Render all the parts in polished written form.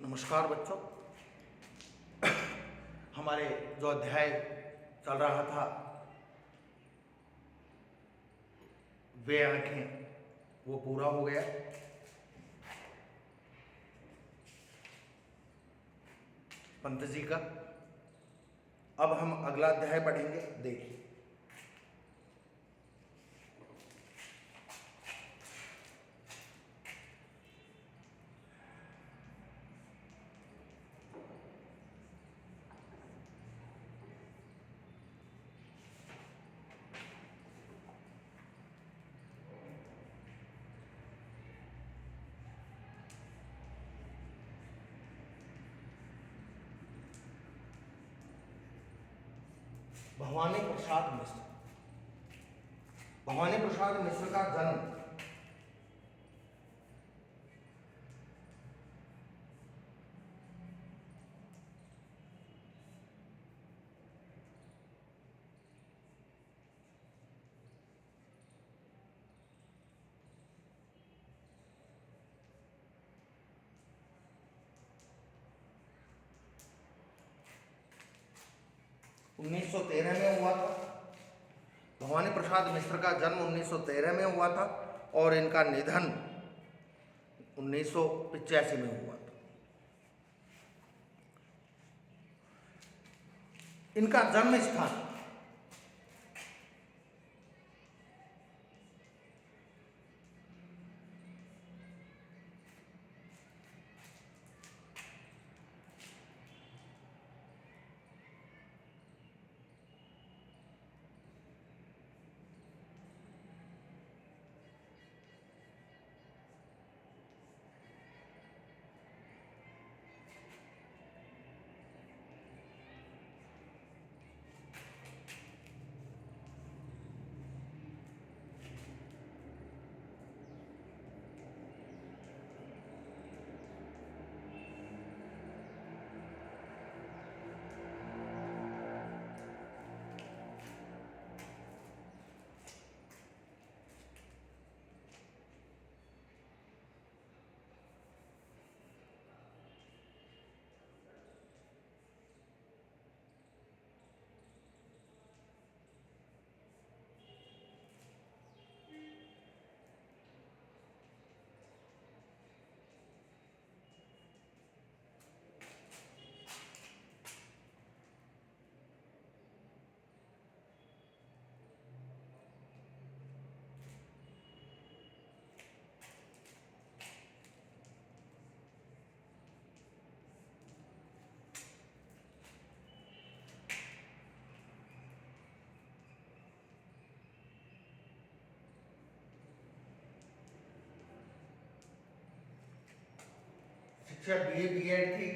नमस्कार बच्चों। हमारे जो अध्याय चल रहा था वे आंखें, वो पूरा हो गया। पंत जी का। अब हम अगला अध्याय पढ़ेंगे। देखिए, भवानी प्रसाद मिश्र। भवानी प्रसाद मिश्र का जन्म 1913 में हुआ था। भवानी प्रसाद मिश्र का जन्म 1913 में हुआ था और इनका निधन 1985 में हुआ था। इनका जन्म स्थान शिक्षा BA BEd थी।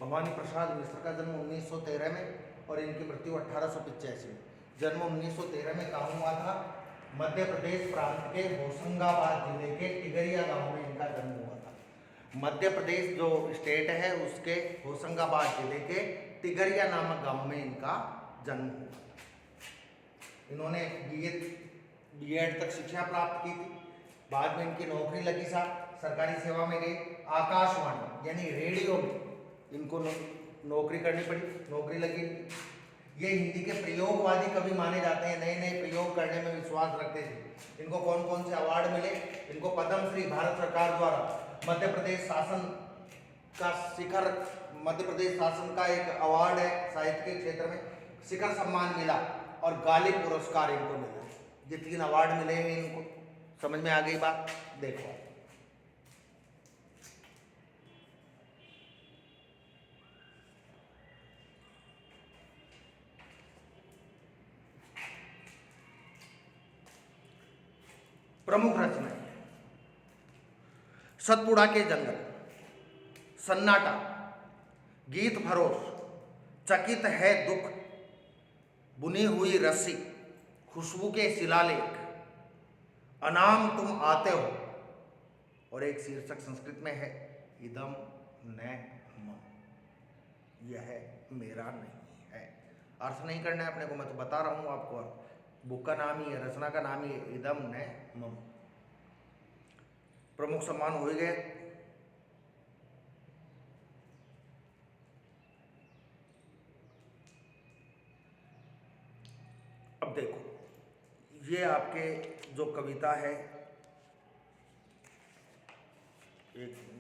भवानी प्रसाद मिश्र का जन्म 1913 में और इनकी मृत्यु 1885 में। जन्म 1913 में कहाँ हुआ था? मध्य प्रदेश प्रांत के होशंगाबाद जिले के टिगरिया गांव में इनका जन्म हुआ था। मध्य प्रदेश जो स्टेट है उसके होशंगाबाद जिले के टिगरिया नामक गांव में इनका जन्म हुआ था। इन्होंने बीएड तक शिक्षा प्राप्त की थी। बाद में इनकी नौकरी लगी, सरकारी सेवा में गई। आकाशवाणी यानी रेडियो में इनको नौकरी करनी पड़ी, नौकरी लगी। ये हिंदी के प्रयोगवादी कवि माने जाते हैं, नए नए प्रयोग करने में विश्वास रखते थे। इनको कौन कौन से अवार्ड मिले? इनको पद्मश्री भारत सरकार द्वारा मध्य प्रदेश शासन का शिखर, मध्य प्रदेश शासन का एक अवार्ड है साहित्य के क्षेत्र में, शिखर सम्मान मिला और गालिब पुरस्कार इनको मिला। ये 3 अवार्ड मिले हैं इनको। समझ में आ गई बात? देखो, प्रमुख रचनाएं: सतपुड़ा के जंगल, सन्नाटा, गीत फरोश, चकित है दुख, बुनी हुई रस्सी, खुशबू के शिलालेख, अनाम तुम आते हो, और एक शीर्षक संस्कृत में है इदम न मम, यह मेरा नहीं है। अर्थ नहीं करना है अपने को, मैं तो बता रहा हूं आपको। बुक का नाम ही है, रचना का नाम ही है इदम न मम। प्रमुख सम्मान हो गए। अब देखो, ये आपके जो कविता है, एक मिनट,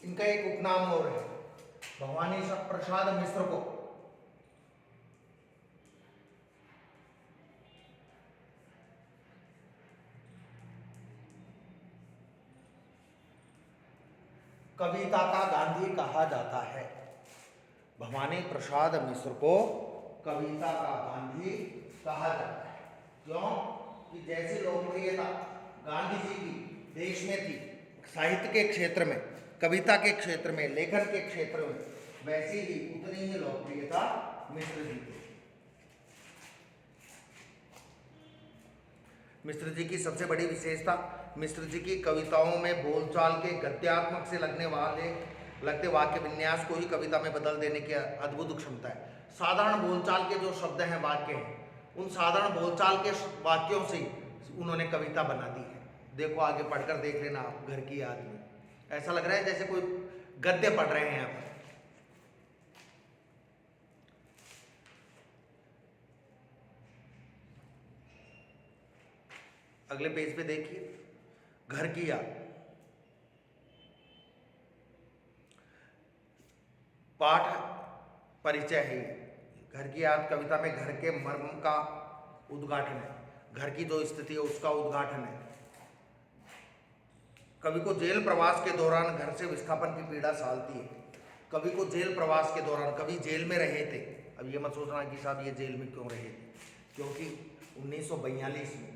इनका एक उपनाम और है, भवानी प्रसाद मिश्र को कविता का गांधी कहा जाता है। भवानी प्रसाद मिश्र को कविता का गांधी कहा जाता है। क्यों? कि जैसी लोकप्रियता गांधी जी की देश में थी, साहित्य के क्षेत्र में, कविता के क्षेत्र में, लेखन के क्षेत्र में, वैसी ही उतनी ही लोकप्रियता मिश्र जी की। मिश्र जी की सबसे बड़ी विशेषता, मिश्र जी की कविताओं में बोलचाल के गद्यात्मक से लगते वाक्य विन्यास को ही कविता में बदल देने की अद्भुत क्षमता है। साधारण बोलचाल के जो शब्द हैं, वाक्य हैं, उन साधारण बोलचाल के वाक्यों से उन्होंने कविता बना दी है। देखो, आगे पढ़कर देख लेना आप, घर की याद में ऐसा लग रहा है जैसे कोई गद्य पढ़ रहे हैं आप। अगले पेज पे देखिए, घर की याद, पाठ परिचय है। घर की याद कविता में घर के मर्म का उद्घाटन है, घर की जो स्थिति है उसका उद्घाटन है। कवि को जेल प्रवास के दौरान घर से विस्थापन की पीड़ा सालती है। कवि को जेल प्रवास के दौरान, कवि जेल में रहे थे। अब ये मत सोचना कि साहब ये जेल में क्यों रहे थे, क्योंकि 1942 में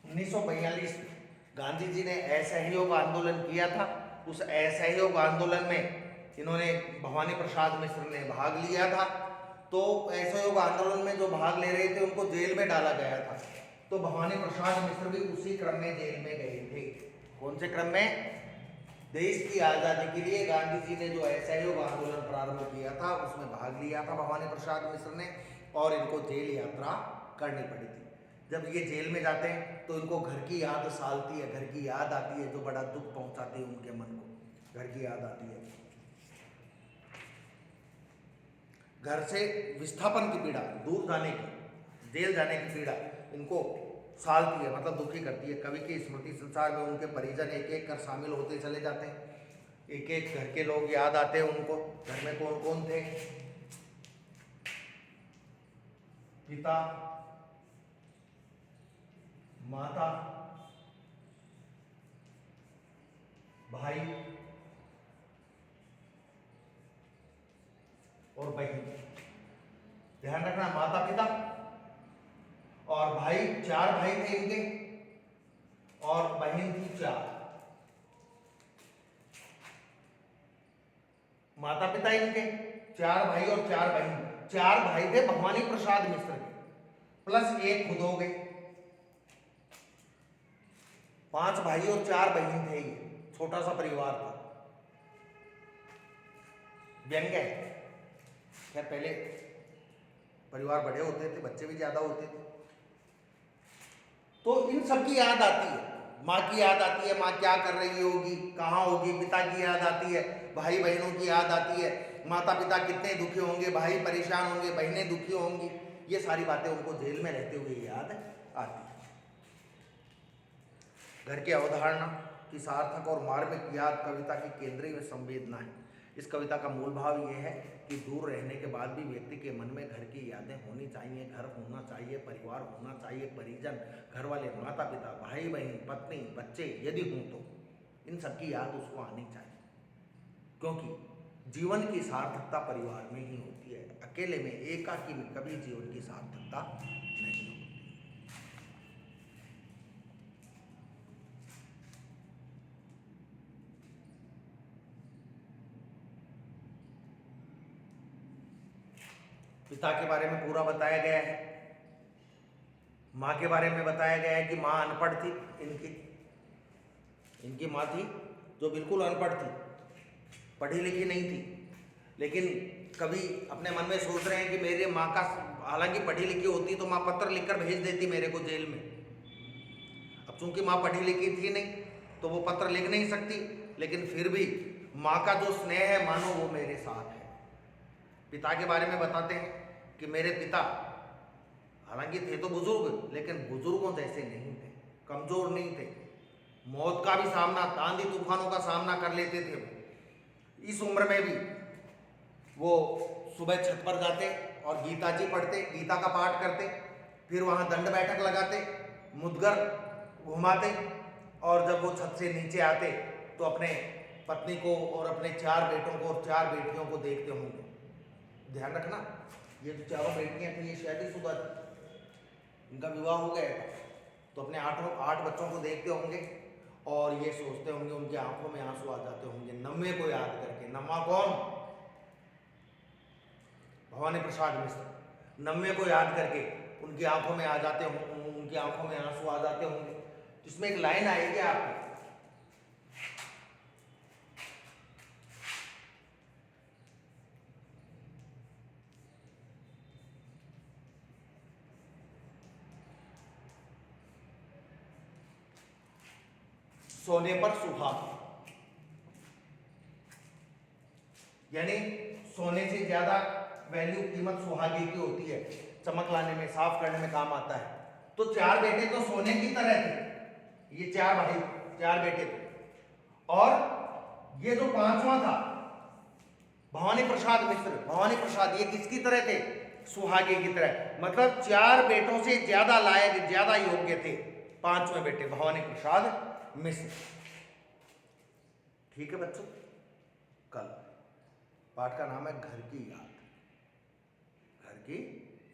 में गांधी जी ने असहयोग आंदोलन किया था। उस असहयोग आंदोलन में इन्होंने, भवानी प्रसाद मिश्र ने भाग लिया था। तो असहयोग आंदोलन में जो भाग ले रहे थे उनको जेल में डाला गया था। तो भवानी प्रसाद मिश्र भी उसी क्रम में जेल में गए थे। कौन से क्रम में? देश की आज़ादी के लिए गांधी जी ने जो असहयोग आंदोलन प्रारंभ किया था उसमें भाग लिया था भवानी प्रसाद मिश्र ने, और इनको जेल यात्रा करनी पड़ी थी। जब ये जेल में जाते हैं तो इनको घर की याद सालती है, घर की याद आती है, जो बड़ा दुख पहुंचाती है उनके मन को, घर की याद आती है। घर से विस्थापन की पीड़ा, दूर जाने की, जेल जाने की पीड़ा इनको सालती है, मतलब दुखी करती है। कवि की स्मृति संसार में उनके परिजन एक एक कर शामिल होते चले जाते हैं, एक एक घर के लोग याद आते हैं उनको। घर में कौन कौन थे? पिता, माता, भाई और बहन। ध्यान रखना, माता पिता और भाई, 4 भाई थे इनके, और बहन थी 4। माता पिता इनके 4 भाई और 4 बहन। 4 भाई थे भवानी प्रसाद मिश्र के, प्लस 1 खुद हो गए, 5 भाई और 4 बहन थे। ये छोटा सा परिवार था। व्यंग्य है, खैर पहले परिवार बड़े होते थे, बच्चे भी ज्यादा होते थे। तो इन सब की याद आती है, माँ की याद आती है, माँ क्या कर रही होगी, कहाँ होगी। पिता की याद आती है, भाई बहनों की याद आती है, माता पिता कितने दुखी होंगे, भाई परेशान होंगे, बहनें दुखी होंगी। ये सारी बातें उनको जेल में रहते हुए याद आती है। घर की अवधारणा की सार्थक और मार्मिक याद कविता की केंद्रीय संवेदना है। इस कविता का मूल भाव यह है कि दूर रहने के बाद भी व्यक्ति के मन में घर की यादें होनी चाहिए, घर होना चाहिए, परिवार होना चाहिए, परिजन, घर वाले, माता पिता, भाई बहन, पत्नी, बच्चे यदि हों तो इन सबकी याद उसको आनी चाहिए, क्योंकि जीवन की सार्थकता परिवार में ही होती है। अकेले में, एकाकी में कभी जीवन की सार्थकता नहीं होती। पिता के बारे में पूरा बताया गया है। माँ के बारे में बताया गया है कि माँ अनपढ़ थी इनकी माँ थी जो बिल्कुल अनपढ़ थी, पढ़ी लिखी नहीं थी। लेकिन कभी अपने मन में सोच रहे हैं कि मेरे माँ का, हालांकि पढ़ी लिखी होती तो माँ पत्र लिखकर भेज देती मेरे को जेल में। अब चूंकि माँ पढ़ी लिखी थी नहीं तो वो पत्र लिख नहीं सकती, लेकिन फिर भी माँ का जो स्नेह है मानो वो मेरे साथ है। पिता के बारे में बताते हैं कि मेरे पिता हालांकि थे तो बुजुर्ग, लेकिन बुजुर्गों जैसे नहीं थे, कमजोर नहीं थे, मौत का भी सामना, आंधी तूफानों का सामना कर लेते थे। इस उम्र में भी वो सुबह छत पर जाते और गीता जी पढ़ते, गीता का पाठ करते, फिर वहाँ दंड बैठक लगाते, मुद्गर घुमाते, और जब वो छत से नीचे आते तो अपने पत्नी को और अपने 4 बेटों को और 4 बेटियों को देखते होंगे। ध्यान रखना, ये जो 4 बेटियां थी ये शादीशुदा थी, इनका विवाह हो गया था। तो अपने 8 बच्चों को देखते होंगे और ये सोचते होंगे, उनकी आंखों में आंसू आ जाते होंगे नम्मे को याद करके। नम्मा कौन? भवानी प्रसाद मिश्र। नम्मे को याद करके उनकी आंखों में आ जाते होंगे, उनकी आंखों में आंसू आ जाते होंगे। तो इसमें एक लाइन आएगी आपको, सोने पर सुहाग, यानी सोने से ज्यादा वैल्यू, कीमत सुहागे की होती है, चमक लाने में, साफ करने में काम आता है। तो 4 बेटे तो सोने की तरह थे, ये 4 भाई, 4 बेटे थे। और ये जो 5वां था भवानी प्रसाद मिश्र, भवानी प्रसाद, ये किसकी तरह थे? सुहागे की तरह। मतलब 4 बेटों से ज्यादा लायक, ज्यादा योग्य थे 5वें बेटे भवानी प्रसाद मिश्र। ठीक है बच्चों, कल पाठ का नाम है घर की याद। घर की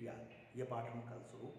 याद, ये पाठ हम कल शुरू